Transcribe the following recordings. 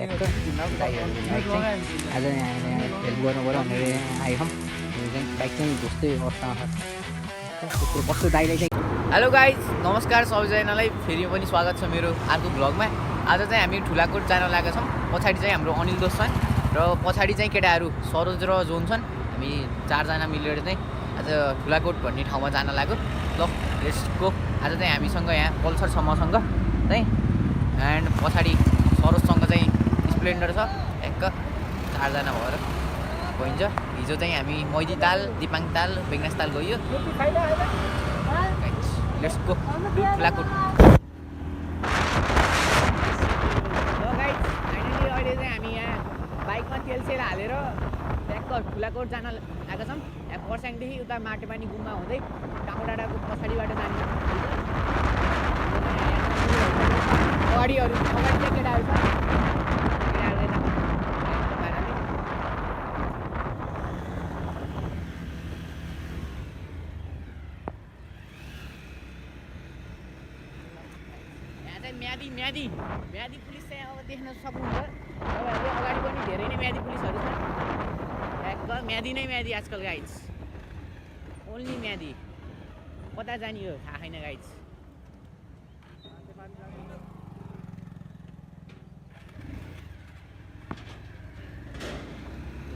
Tractor bike चाहिँ आज यहाँ हेल्प गर्नु पऱ्यो भनेर यहाँ आएको चाहिँ बाइक चाहिँ घुस्दै अवस्थामा छ कस्तो दाइलाई चाहिँ। हेलो गाइज नमस्कार सबैजनालाई फेरि पनि स्वागत छ मेरो अर्को भ्लगमा। आज चाहिँ हामी ठुलाकोट जान लागेका छौँ। पछाडि चाहिँ हाम्रो अनिल दोस्त छन् र पछाडि चाहिँ केटाहरू सरोज र जोन छन्। हामी चारजना मिलेर चाहिँ आज ठुलाकोट भन्ने ठाउँमा जान लाग्यो। ल लेट्स गो। आज चाहिँ हामीसँग यहाँ पल्सरसम्मसँग चाहिँ एन्ड पछाडि सरोजसँग चाहिँ स्प्लेन्डर छ। एक चारजना भएर गइन्छ। हिजो चाहिँ हामी मैदी ताल, दिपाङ ताल, बेगनास ताल गयो। Let's go Thulakot. अहिले चाहिँ हामी यहाँ बाइकमा तेल हालेर ट्याक्क ठुलाकोट जान लागेका छौँ। यहाँ खरसाङदेखि उता माटेपानी गुम्बा हुँदै डाँडाको पछाडिबाट जाने अगाडि चाहिँ केटाहरू छ। म्यादी पुलिस चाहिँ अब देख्न सक्नुहुन्छ तपाईँहरूले। अगाडि पनि धेरै नै म्यादी पुलिसहरू छन्। ट्याक्क म्यादी नै म्यादी आजकल गाइज, ओन्ली म्यादी। कता जाने हो थाहा छैन गाइज।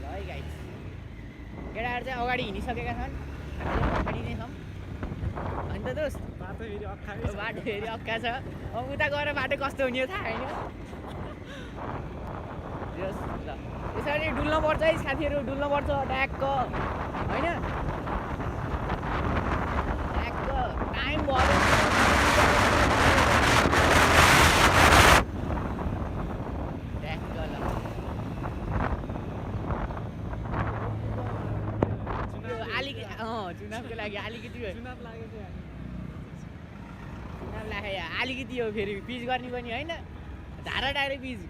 ल है गाइज, केटाहरू चाहिँ अगाडि हिँडिसकेका छन्, हामी पछाडि नै छौँ। अन्त दोस्त बाटो फेरि अक्का छ। अब उता गएर बाटो कस्तो हुने हो थाहा छैन। ल यसरी डुल्नुपर्छ है साथीहरू, डुल्नुपर्छ ट्याक्क होइन। ट्याक्क टाइम भयो। ट्याक्क ल चुनावको लागि अलिकति अलिकति हो। फेरि पिच गर्ने पनि होइन, धारा डाइरेक्ट पिच।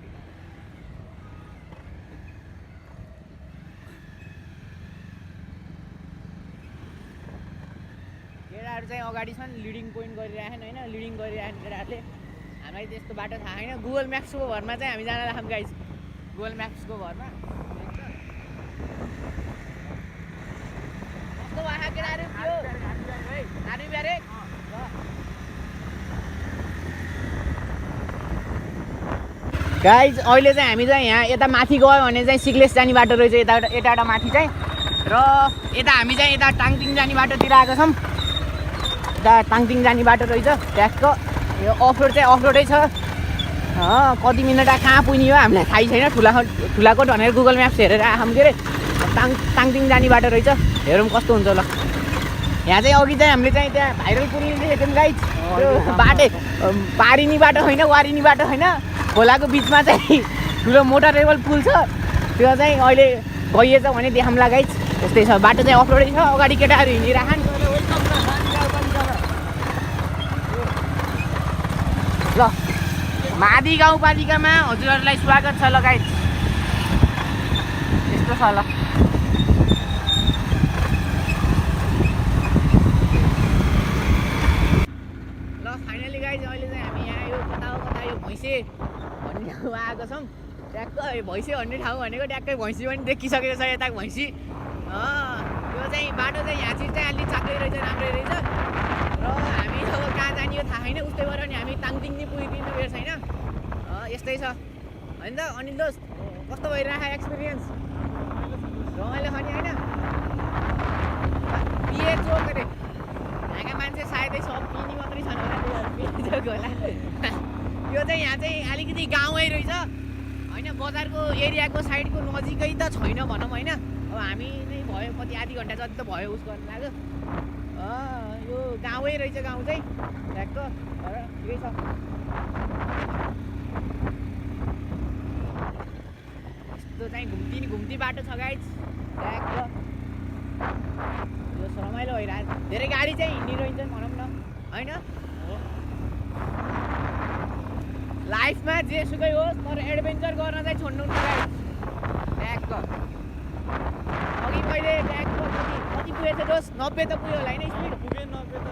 केटाहरू चाहिँ अगाडि छन्, लिडिङ पोइन्ट गरिरहेछन् होइन, लिडिङ गरिरहेछन् केटाहरूले। हामीलाई त्यस्तो बाटो थाहा छैन। गुगल म्याप्सको भरमा चाहिँ हामी जान लाग्छौँ गाइज, गुगल म्याप्सको भरमा। कस्तो भयो केटाहरू त्यो आर्मी ब्यारेक। गाइज अहिले चाहिँ हामी चाहिँ यहाँ यता माथि गयो भने चाहिँ सिक्लेस जाने बाटो रहेछ, यता माथि चाहिँ। र यता हामी चाहिँ यता टाङटिङ जाने बाटोतिर आएको छौँ। यता टाङटिङ जाने बाटो रहेछ ट्याक्क। यो अफरोड चाहिँ अफरोडै छ। कति मिनट कहाँ पुग्ने हो हामीलाई थाहै छैन। ठुलाकोट भनेर गुगल म्याप्स हेरेर आएँ के अरे। टाङटिङ जाने बाटो रहेछ, हेरौँ कस्तो हुन्छ। ल यहाँ चाहिँ अघि चाहिँ हामीले चाहिँ त्यहाँ भाइरल पुल देखेको थियौँ गाइज। त्यो बाटो पारिनी बाटो होइन, वारिनी बाटो होइन, खोलाको बिचमा चाहिँ ठुलो मोटरेबल पुल छ। त्यो चाहिँ अहिले गइएछ भने देखाउँला गाइज। त्यस्तै छ बाटो चाहिँ अफरोडै छ। अगाडि केटाहरू हिँडिरहन्। ल मादी गाउँपालिकामा हजुरहरूलाई स्वागत छ। ल गाइज यस्तो छ। ल फाइनली गाइज अहिले चाहिँ हामी यहाँ यो कता यो भैँसे भन्ने ठाउँ आएको छौँ। ट्याक्क भैँसे भन्ने ठाउँ भनेको ट्याक्कै भैँसी पनि देखिसकेको छ यता भैँसी। त्यो चाहिँ बाटो चाहिँ यहाँ चाहिँ अलिक चाक्लै रहेछ, राम्रै रहेछ। र हामी अब कहाँ जाने हो थाहा छैन। उस्तै भएर नि हामी टाङटिङ नै पुगिदिनु बेर छैन। यस्तै छ होइन त अनिल दोस्त। कस्तो भइरहेको एक्सपिरियन्स? रमाइलो छ नि होइन? पिए चोक अरे यहाँका मान्छे सायदै सब पिनी मात्रै छन् होला, पिए चोक होला। यो चाहिँ यहाँ चाहिँ अलिकति गाउँै रहेछ होइन, बजारको एरियाको साइडको नजिकै त छैन भनौँ होइन। अब हामी नै भयो कति आधी घन्टा जति त भयो उस गर्नु लाग्यो। यो गाउँै रहेछ, गाउँ चाहिँ ट्याक्क ठिकै छ। यस्तो चाहिँ घुम्ती बाटो छ गाइज ट्याक्क। यो रमाइलो भइरहेको, धेरै गाडी चाहिँ हिँडिरहन्छन् भनौँ न होइन। लाइफमा जेसुकै होस् तर एडभेन्चर गर्न चाहिँ छोड्नु गाइज ट्याक्क। अघि मैले ट्याक्क कति पुगेको थियो दोस्त? 90 त पुग्यो होला होइन स्पिड? पुग्यो 90 त।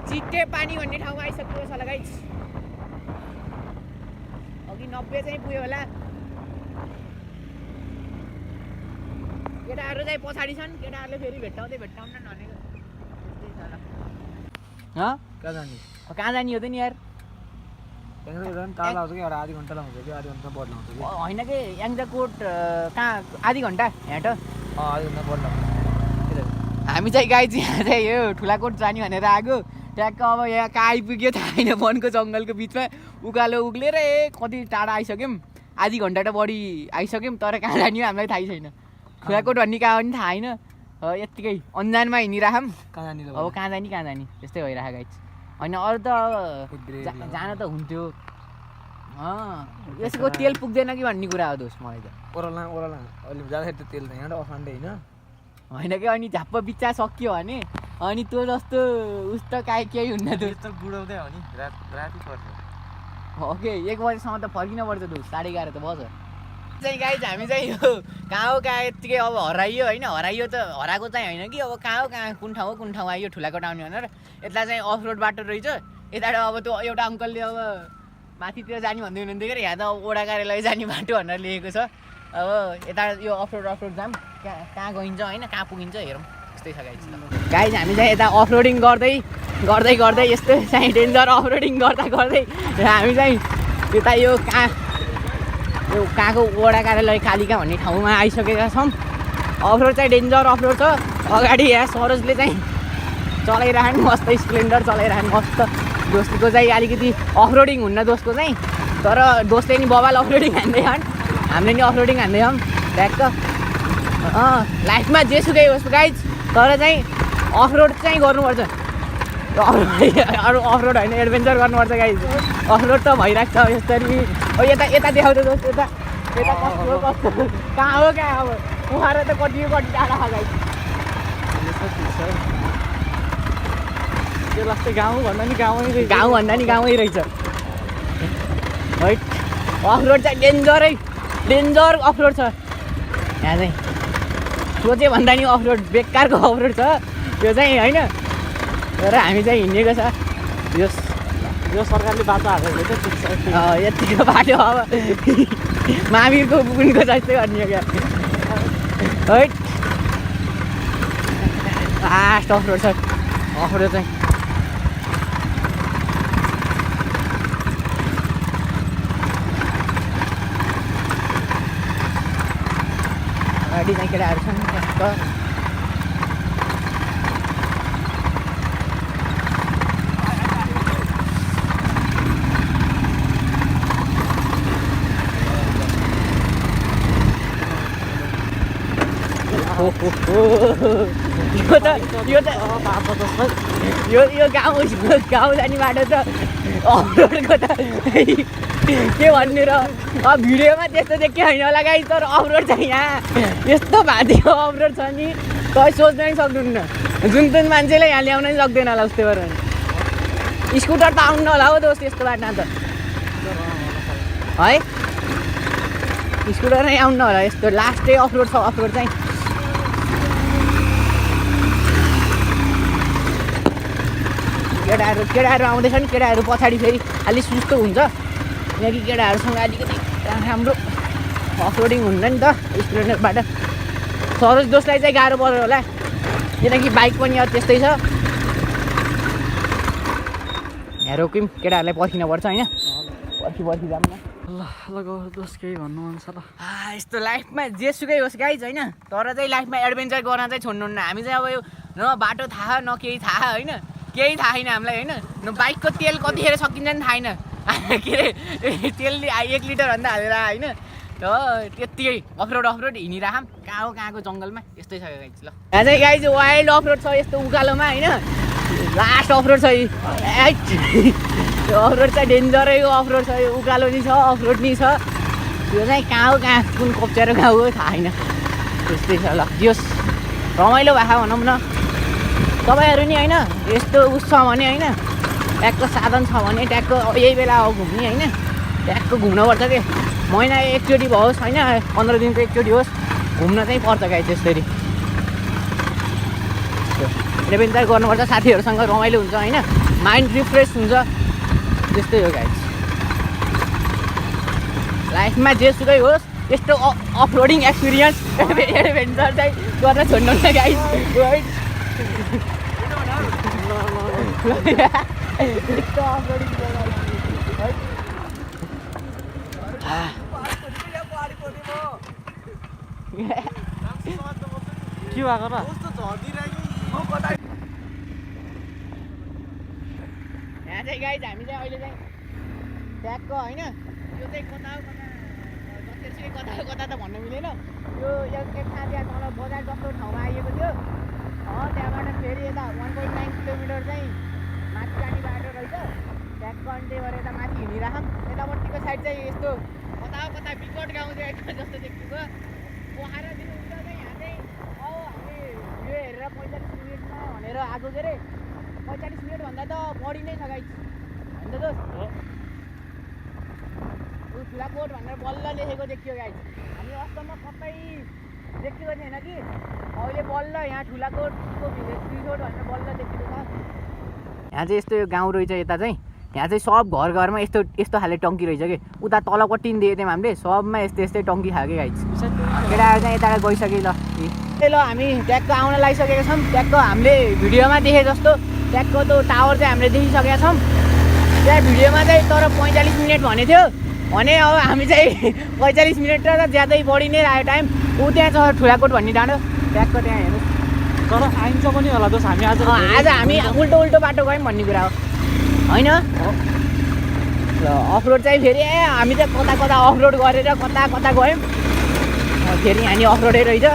चिट्टे पानी भन्ने ठाउँमा आइसक्यो छ ल गाइज। अघि 90 चाहिँ पुग्यो होला केटाहरू चाहिँ पछाडि छन् केटाहरूले फेरि भेट्टाउँदै भेट्टाउन भनेको त्यस्तै छ ल कहाँ जाने कहाँ जाने हो त नि यार टाढा आउँछ कि एउटा आधी घन्टा लाउँछ कि आधी घन्टा बढ लाउँछ कि होइन कि याङ्जाकोट कहाँ आधी घन्टा यहाँ त आधी घन्टा बढ लाउँछ हामी चाहिँ गाई चाहिँ यहाँ चाहिँ यो ठुलाकोट जाने भनेर आएको ट्याक्क अब यहाँ कहाँ आइपुग्यो थाहा छैन वनको जङ्गलको बिचमा उकालो उक्लेर कति टाढा आइसक्यौँ आधी घन्टा त बढी आइसक्यौँ तर कहाँ जाने हो हामीलाई थाहै छैन ठुलाकोट भन्ने कहाँ पनि थाहा छैन यत्तिकै अन्जानमा हिँडिराखौँ अब कहाँ जाने त्यस्तै भइरहेको गाई होइन अरू त जान त हुन्थ्यो यसको तेल पुग्दैन कि भन्ने कुरा हो दोस्त मलाई त ओह्राला अहिले जाँदाखेरि त तेल त यहाँ अफान्डे होइन कि अनि झ्याप्प बिच्चा सकियो भने अनि त्यो जस्तो उस त केही हुन्न त्यो बुढाउँदै हो नि राति पर्छ ओके 1 बजीसम्म त फर्किनुपर्छ दोस्त 11:30 त बज्यो चाहिँ गाई हामी चाहिँ यो कहाँ हो कहाँ यत्तिकै अब हराइयो होइन हराइयो त हराएको चाहिँ होइन कि अब कहाँ हो कहाँ कुन ठाउँ आइयो ठुलाकोट आउने भनेर यता चाहिँ अफ रोड बाटो रहेछ यताबाट अब त्यो एउटा अङ्कलले अब माथितिर जाने भन्दै हुनुहुन्थ्यो कि यहाँ त अब ओडा कार्यालय जाने बाटो भनेर लेखेको छ अब यता यो अफ रोड जाम कहाँ गइन्छ होइन कहाँ पुगिन्छ हेरौँ त्यस्तै छ गाइज हामी चाहिँ यता अफ रोडिङ गर्दै यस्तो चाहिँ डेन्जर अफ रोडिङ गर्दै हामी चाहिँ यता यो कहाँको वडा कार्यालय कालिका भन्ने ठाउँमा आइसकेका छौँ अफरोड चाहिँ डेन्जर अफरोड छ अगाडि यहाँ सरोजले चाहिँ चलाइरहनु मस्त स्प्लेन्डर चलाइरहनु मस्त दोस्तको चाहिँ अलिकति अफरोडिङ हुन्न दोस्तको चाहिँ तर दोस्तले नि बबाल अफरोडिङ हान्दै छन् हामीले नि अफरोडिङ हान्दै छौँ ट्याक्क लाइफमा जेसुकै होस् गाइज तर चाहिँ अफरोड चाहिँ गर्नुपर्छ अरू अफरोड होइन एडभेन्चर गर्नुपर्छ गाइज अफरोड त भइरहेको छ यसरी यता देखाउँछ दोस्त यता कस्तो कहाँ हो अब उहाँहरू त कति टाढा छ गाइज त्यो जस्तै गाउँ भन्दा नि गाउँै रहेछ है अफरोड चाहिँ डेन्जर अफरोड छ यहाँ चाहिँ सोचे भन्दा नि अफरोड बेकारको अफरोड छ त्यो चाहिँ होइन तर हामी चाहिँ हिँडेको छ यो सरकारले बाटो हालेको यत्तिको बाटो अब मामिरको बुनको जस्तै भन्ने क्या है लास्ट अफरोड छ अफरोड चाहिँ अगाडि चाहिँ केटाहरू छन् कस्तो यो गाउँ जाने बाटो त अफरोडको त के भन्नु र अब भिडियोमा त्यस्तो देख्यो होइन होला गाइस तर अफरोड चाहिँ यहाँ यस्तो भाँतीको अफरोड छ नि तपाईँ सोच्न पनि सक्नुहुन्न जुन मान्छेले यहाँ ल्याउन पनि सक्दैन होला उस्तै गरेर स्कुटर त आउनु होला हो दोस्त यस्तो बाटोमा त है स्कुटर नै आउनु होला यस्तो लास्टै अफरोड छ अफरोड चाहिँ केटाहरू आउँदैछन् केटाहरू पछाडि फेरि अलि सुस्तो हुन्छ यहाँ कि केटाहरूसँग अलिकति राम्रो अफरोडिङ हुन्न नि त स्प्लेन्डरबाट सरोज दोस्तलाई चाहिँ गाह्रो पर्यो होला किनकि बाइक पनि अब त्यस्तै छ यहाँ रोक्यौँ केटाहरूलाई पर्खिनुपर्छ होइन पर्खि जाऊँ न ल दोस्त केही भन्नु मन छ ल यस्तो लाइफमा जेसुकै होस् गाइज होइन तर चाहिँ लाइफमा एडभेन्चर गर्न चाहिँ छोड्नुहुन्न हामी चाहिँ अब यो न बाटो थाहा न केही थाहा होइन केही थाहा छैन हामीलाई होइन न बाइकको तेल कतिखेर सकिन्छ नि थाहा छैन के अरे तेल 1 लिटर भन्दा हालेर होइन र त्यत्तिकै अफरोड हिँडिराखौँ कहाँको जङ्गलमा यस्तै छ गाइज ल यहाँ चाहिँ गाइज वाइल्ड अफरोड छ यस्तो उकालोमा होइन लास्ट अफरोड छ यो अफरोड चाहिँ डेन्जरैको अफरोड छ यो उकालो नि छ अफरोड नि छ त्यो चाहिँ कहाँ कुन कप्चारो गाउँ हो थाहा छैन त्यस्तै छ ल जोस् रमाइलो भएको भनौँ न तपाईँहरू नि होइन यस्तो उस छ भने होइन ट्याक्क साधन छ भने ट्याक्क यही बेला हो घुम्ने होइन ट्याक्क घुम्नुपर्छ कि महिना एकचोटि होस् होइन 15 दिनको एकचोटि होस् घुम्न चाहिँ पर्छ गाई त्यसरी एडभेन्चर गर्नुपर्छ साथीहरूसँग रमाइलो हुन्छ होइन माइन्ड रिफ्रेस हुन्छ त्यस्तै हो गाई लाइफमा जेसुकै होस् यस्तो अफरोडिङ एक्सपिरियन्स एडभेन्चर चाहिँ गर्न छोड्नुहुन्न गाइस राइट यस्तो अफरोडिङ के भएको र यहाँ चाहिँ गाइज हामी चाहिँ अहिले चाहिँ ट्यागको होइन यो चाहिँ कता कता त भन्न मिलेन यो एक ठाउँ त्यहाँ तल बजार जस्तो ठाउँमा आइएको थियो त्यहाँबाट फेरि यता 1.9 किलोमिटर चाहिँ माथि जाने बाटो रहेछ ट्यागको अनि त्यही भएर यता माथि हिँडिराखौँ यतापट्टिको साइड चाहिँ यस्तो कता विकट गाउँ चाहिँ जस्तो देखिएको पोखरादेखि उता चाहिँ यहाँ चाहिँ हामी यो हेरेर 45 मिनटमा भनेर आएको के अरे 45 मिनटभन्दा त बढी नै छ गाइस होइन त दोस्त ठुलाकोट भनेर बल्ल लेखेको देखियो गाइस हामी वास्तवमा कतै देखेको थिएन कि अहिले बल्ल यहाँ ठुलाकोटको भिलेज रिसोर्ट भनेर बल्ल देखेको छ यहाँ चाहिँ यस्तो यो गाउँ रहेछ यता चाहिँ यहाँ चाहिँ सब घरमा यस्तो यस्तो खाले टङ्की रहेछ कि उता तलपट्टि नि दिएको थियौँ हामीले सबमा यस्तै टङ्की खायो कि गाइस केटाहरू चाहिँ यता गइसक्यो ल हामी ट्यागको आउन लागिसकेका छौँ ट्यागको हामीले भिडियोमा देखे जस्तो ट्यागको त्यो टावर चाहिँ हामीले देखिसकेका छौँ त्यहाँ भिडियोमा चाहिँ तर 45 मिनट भनेको थियो भने अब हामी चाहिँ 45 मिनट र ज्यादै बढी नै लाग्यो टाइम ऊ त्यहाँ छ ठुलाकोट भन्ने डाँडो ट्यागको त्यहाँ हेर्नुहोस् तर आइन्छ पनि होला दोस् हामी आज हामी उल्टो बाटो गयौँ भन्ने कुरा हो होइन ल अफरोड चाहिँ फेरि हामी चाहिँ कता अफरोड गरेर कता गयौँ फेरि हामी अफरोडै रहेछ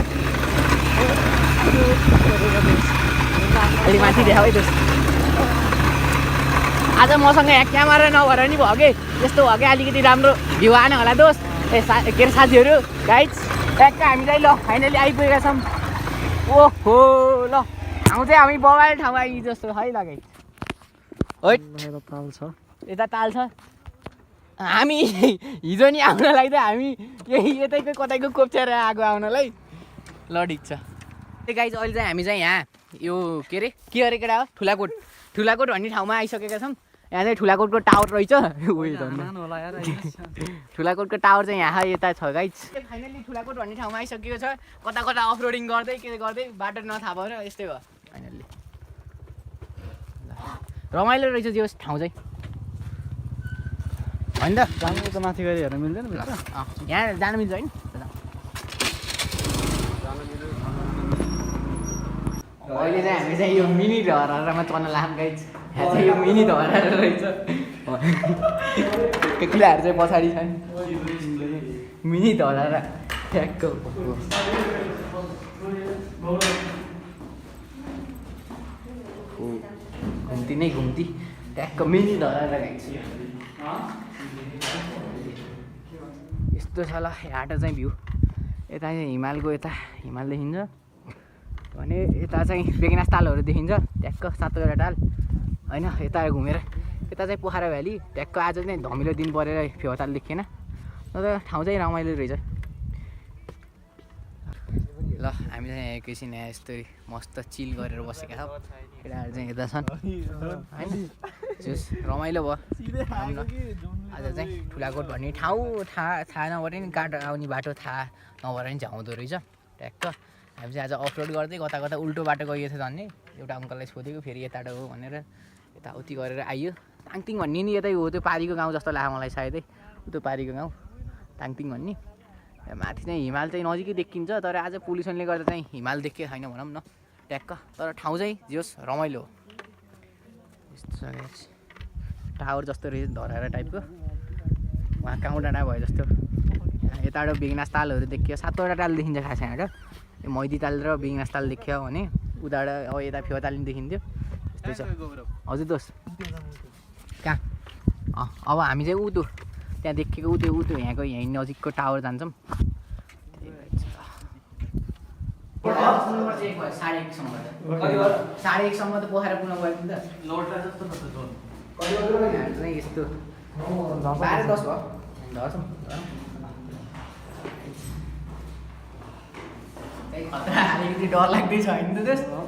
अलि माथि देखाऊ है दोस्त आज मसँग यहाँ क्यामेरा नभएर नि भयो कि यस्तो भयो कि अलिकति राम्रो भ्यू आएन होला दोस्त के अरे साथीहरू गाइज ट्याक्क हामी चाहिँ ल फाइनली आइपुगेका छौँ ओहो ल ठाउँ चाहिँ हामी बबाल ठाउँ आइ जस्तो है ल गाइज ताल छ यता ताल छ हामी हिजो नि आउनलाई त हामी यही यतैको कतैको कोप्चेर आएको आउनलाई ल ठिक छ ए गाइज अहिले चाहिँ हामी चाहिँ यहाँ यो के अरे केटा हो ठुलाकोट भन्ने ठाउँमा आइसकेका छौँ यहाँ चाहिँ ठुलाकोटको टावर रहेछ ठुलाकोटको टावर चाहिँ यहाँ यता छ गाइज फाइनली ठुलाकोट भन्ने ठाउँमा आइसकेको छ कता अफरोडिङ गर्दै गर्दै बाटो नथाहा भएर यस्तै भयो फाइनल्ली रमाइलो रहेछ त्यो ठाउँ चाहिँ होइन त जानु त माथि गएर हेर्न मिल्दैन यहाँ जानु मिल्छ होइन अहिले चाहिँ हामी चाहिँ यो मिनी धरामा चल्न लाग्छौँ गाइज यहाँ चाहिँ यो मिनी धरा रहेछ केटाहरू चाहिँ पछाडि छ नि मिनी धरा ठ्याक्क घुम्ती नै घुम्ती ट्याक्क मिनी धरा गाइज यस्तो छ ल यहाँ चाहिँ भ्यू यता चाहिँ हिमाल देखिन्छ भने यता चाहिँ बेगनास तालहरू देखिन्छ ट्याक्क 7वटा ताल होइन यता घुमेर यता चाहिँ पोखरा भ्याली ट्याक्क आज चाहिँ धमिलो दिन परेर फेवाताल देखिएन तर ठाउँ चाहिँ रमाइलो रहेछ ल हामी चाहिँ एकैछिन यहाँ यस्तो मस्त चिल गरेर बसेका छौँ केटाहरू चाहिँ यता छन् होइन जस रमाइलो भयो आज चाहिँ ठुलाकोट भन्ने ठाउँ थाहा नभएर नि गाडो आउने बाटो थाहा नभएर नि झ्याउँदो रहेछ ट्याक्क हामी चाहिँ आज अफरोड गर्दै कता उल्टो बाटो गइएको थियो भन्ने एउटा अङ्कललाई सोधेको फेरि यताबाट हो भनेर यताउति गरेर आइयो ताङतिङ भन्ने नि यतै हो त्यो पारीको गाउँ जस्तो लाग्यो मलाई सायदै त्यो पारीको गाउँ ताङतिङ भन्ने माथि चाहिँ हिमाल चाहिँ नजिकै देखिन्छ तर आज पोल्युसनले गर्दा चाहिँ हिमाल देखिएको छैन भनौँ न ट्याक्क तर ठाउँ चाहिँ जोस् रमाइलो हो यस्तो टावर जस्तो रहेछ धराएर टाइपको उहाँ काउँ डाँडा भयो जस्तो यताबाट बेगनास तालहरू देखियो 7वटा ताल देखिन्छ खास यहाँबाट यो मैदी ताल र बेगनास ताल देखियो भने उताबाट अब यता फेवाताल नि देखिन्थ्यो त्यस्तै छ हजुर दोस्त कहाँ अब हामी चाहिँ ऊ त्यहाँ देखेको ऊ त्यो यहाँको यहीँ नजिकको टावर जान्छौँ 1:30 त पोखरा पुग्नु गयो नि त यस्तो 12:10 भयो धर्छौँ खतरा अलिकति डर लाग्दैछ होइन त त्यस्तो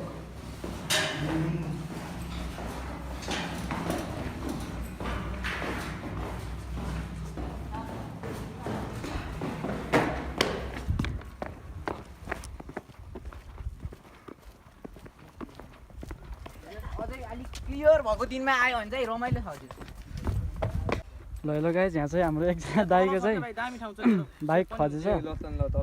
अलिक क्लियर भएको दिनमा आयो भने चाहिँ रमाइलो छ हजुर ल गाइज यहाँ चाहिँ हाम्रो एकजना दाइको चाहिँ बाइक खजेछ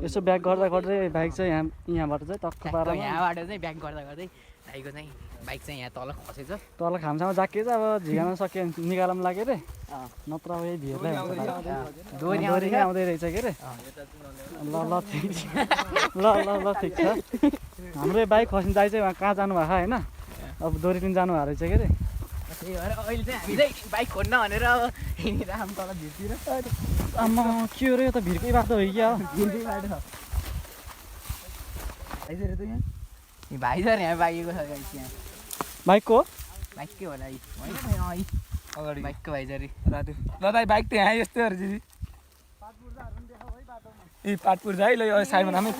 यसो ब्याक गर्दा गर्दै बाइक चाहिँ यहाँबाट चाहिँ टक्क पारेर यहाँबाट चाहिँ ब्याक गर्दा गर्दै दाइको चाहिँ बाइक चाहिँ यहाँ तल खसेछ तल खामसामा जाकिएछ अब झिकाउन सक्यो भने निकाल्न लाग्यो अरे नत्र अब यही भिडलाई दोहोरी दोहोरी नै आउँदै रहेछ के अरे ल ल ठिक छ ल ठिक छ हाम्रो बाइक खस्ने दाइ चाहिँ उहाँ कहाँ जानुभएको होइन अब दोहोरीतिर जानुभएको रहेछ के अरे त्यही भएर अहिले चाहिँ हामी चाहिँ बाइक खोज्न भनेर अब हिँडेर आम तल भिडतिर आम्मा के हो र यो त भिडकै बाटो हो क्या भिडकै बाटो छ आइसकेर त यहाँ भाइ छ यहाँ बाइकको छ गाइस यहाँ बाइकको बाइककै होला होइन अगाडि बाइकको भाइ छ अरे राति ल दाइ बाइक त यहाँ यस्तै हो दिदी ए पाटपुर जाइ ल यो साइडमा नामै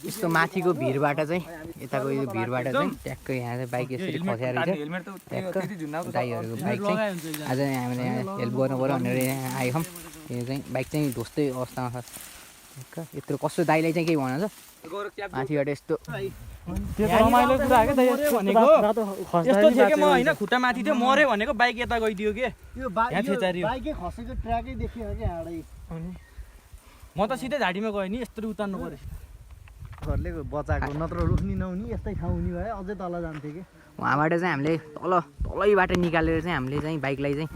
यस्तो माथिको भिरबाट चाहिँ यताको यो भिरबाट चाहिँ ट्याक्कै यहाँ चाहिँ बाइक यसरी खसेर रहेछ हेलमेट त ट्याक्क दाइहरूको बाइक चाहिँ आज हामीले यहाँ हेल्प गर्नु पऱ्यो भनेर यहाँ आएछौँ यो चाहिँ बाइक चाहिँ ढोस्दै अवस्थामा छ ट्याक्क यत्रो कस्तो दाइलाई चाहिँ केही भन छ माथिबाट यस्तो त्यो त रमाइलो कुरा के त यस्तो थियो कि म होइन खुट्टा माथि थियो मऱ्यो भनेको बाइक यता गइदियो के यो बाइकै खसेको ट्र्याकै देखियो कि हाडै म त सिधै झाडीमा गएँ नि यस्तो उतार्नु पर्यो घरले बचाएको नत्र रुख्ने नहुने यस्तै ठाउँ हुने भए अझै तल जान्थ्यो कि उहाँबाट चाहिँ हामीले तलैबाट निकालेर चाहिँ हामीले चाहिँ बाइकलाई चाहिँ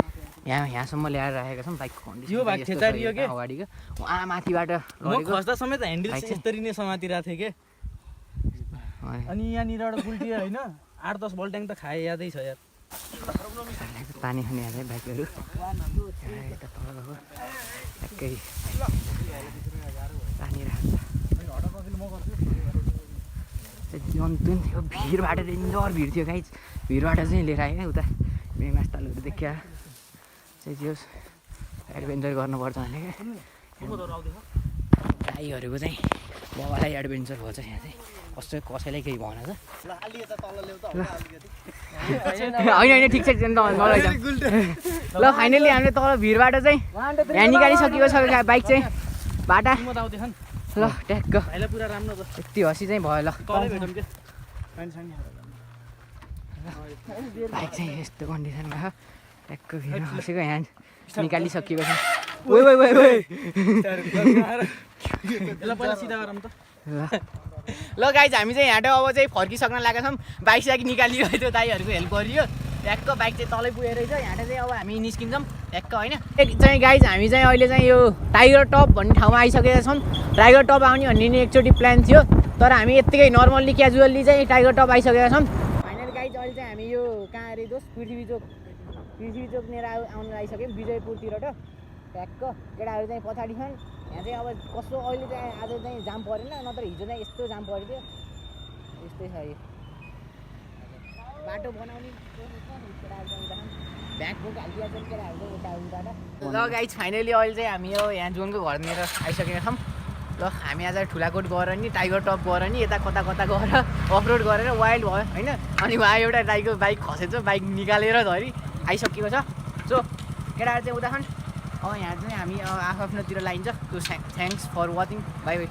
यहाँसम्म ल्याएर राखेका छौँ बाइकको कन्डिसन यो भाग ठेचारियो के अगाडिको उहाँ माथिबाट म खस्दा समेत ह्यान्डल यस्तरी नै समातिरहेको थिएँ के अनि यहाँनिरबाट गुल्टियो होइन 8-10 बल्ट्याङ त खाए यादै छ यार पानी खाने हाल्छ बाइकहरू यता तल गएको ट्याक्कै पानी त्यो भिडबाट चाहिँ इन्डोर भिड थियो गाइज भिडबाट चाहिँ लिएर आयो क्या उता बेमास्तालहरू देखिया चाहिँ त्यो एडभेन्चर गर्नुपर्छ भने क्या गाईहरूको चाहिँ बबालाई एडभेन्चर भन्छ यहाँ चाहिँ कस्तो कसैलाई केही भन छ होइन ठिक छ ल फाइनली हामीले तल भिडबाट चाहिँ यहाँ निकालिसकेको छ बाइक चाहिँ बाटा ल ट्याक्क पुरा राम्रो यति हसी चाहिँ भयो ल बाइक चाहिँ यस्तो कन्डिसनमा छ ट्याक्क भिड हसेको यहाँ निकालिसकेको छ ल गाइज हामी चाहिँ यहाँबाट अब चाहिँ फर्किसक्न लागेका छौँ बाइक साइक निकालियो त्यो दाइहरूको हेल्प गरियो ट्याक्क बाइक चाहिँ तलै पुगेर रहेछ यहाँबाट चाहिँ अब हामी निस्किन्छौँ ट्याक्क होइन चाहिँ गाइज हामी चाहिँ अहिले चाहिँ यो टाइगर टप भन्ने ठाउँमा आइसकेका छौँ टाइगर टप आउने भन्ने नि एकचोटि प्लान थियो तर हामी यत्तिकै नर्मल्ली क्याजुअल्ली चाहिँ टाइगर टप आइसकेका छौँ फाइनल गाइज अहिले चाहिँ हामी यो कहाँ अरे दोस्त पृथ्वी चोकनिर आउनु आइसक्यौँ विजयपुरतिर ट्याक्क केटाहरू चाहिँ पछाडि छन् यहाँ चाहिँ अब कस्तो अहिले चाहिँ आज चाहिँ जाम परेन नत्र हिजो चाहिँ यस्तो जाम परेको थियो यस्तै छ यो बाटो बनाउने ब्याग बुक हालिदिएको छ केटाहरू उताबाट ल गाइज फाइनली अहिले चाहिँ हामी यो यहाँ जोनको घरनिर आइसकेका छौँ ल हामी आज ठुलाकोट गएर नि टाइगर टप गएर नि यता कता गएर अफरोड गरेर वाइल्ड भयो होइन अनि उहाँ एउटा दाइको बाइक खसेछ बाइक निकालेर धरि आइसकेको छ सो केटाहरू चाहिँ उता छन् अब यहाँ चाहिँ हामी आफ्नोतिर लाइन्छ so thanks for watching bye by